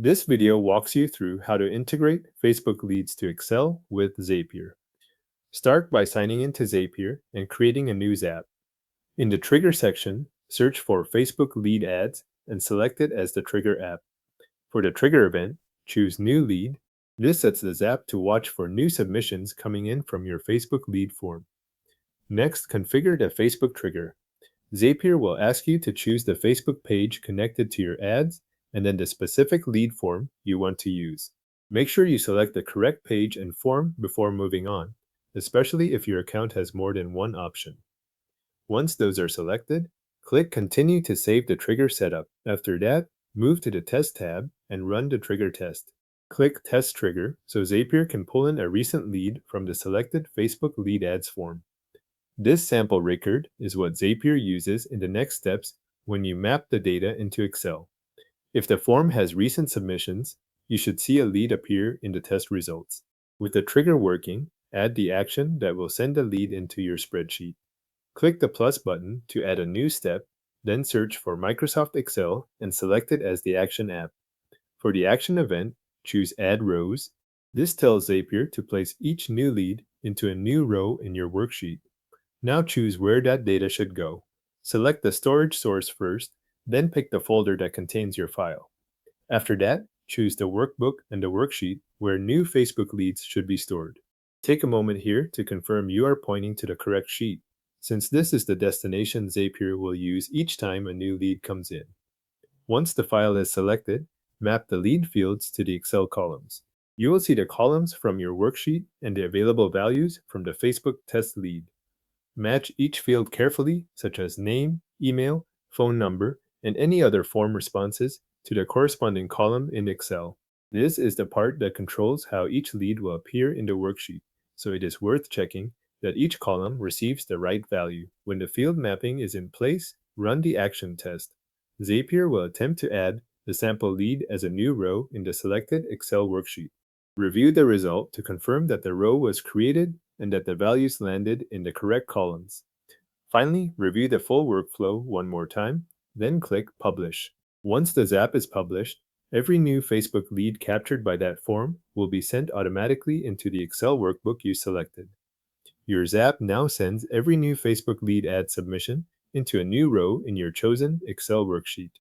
This video walks you through how to integrate Facebook leads to Excel with Zapier. Start by signing into Zapier and creating a news app. In the Trigger section, search for Facebook lead ads and select it as the trigger app. For the trigger event, choose New Lead. This sets the Zap to watch for new submissions coming in from your Facebook lead form. Next, configure the Facebook trigger. Zapier will ask you to choose the Facebook page connected to your ads and then the specific lead form you want to use. Make sure you select the correct page and form before moving on, especially if your account has more than one option. Once those are selected, click Continue to save the trigger setup. After that, move to the Test tab and run the trigger test. Click Test Trigger so Zapier can pull in a recent lead from the selected Facebook lead ads form. This sample record is what Zapier uses in the next steps when you map the data into Excel. If the form has recent submissions, you should see a lead appear in the test results. With the trigger working, add the action that will send the lead into your spreadsheet. Click the plus button to add a new step, then search for Microsoft Excel and select it as the action app. For the action event, choose Add Rows. This tells Zapier to place each new lead into a new row in your worksheet. Now choose where that data should go. Select the storage source first, then pick the folder that contains your file. After that, choose the workbook and the worksheet where new Facebook leads should be stored. Take a moment here to confirm you are pointing to the correct sheet, since this is the destination Zapier will use each time a new lead comes in. Once the file is selected, map the lead fields to the Excel columns. You will see the columns from your worksheet and the available values from the Facebook test lead. Match each field carefully, such as name, email, phone number, and any other form responses to the corresponding column in Excel. This is the part that controls how each lead will appear in the worksheet, so it is worth checking that each column receives the right value. When the field mapping is in place, run the action test. Zapier will attempt to add the sample lead as a new row in the selected Excel worksheet. Review the result to confirm that the row was created and that the values landed in the correct columns. Finally, review the full workflow one more time, then click Publish. Once the Zap is published, every new Facebook lead captured by that form will be sent automatically into the Excel workbook you selected. Your Zap now sends every new Facebook lead ad submission into a new row in your chosen Excel worksheet.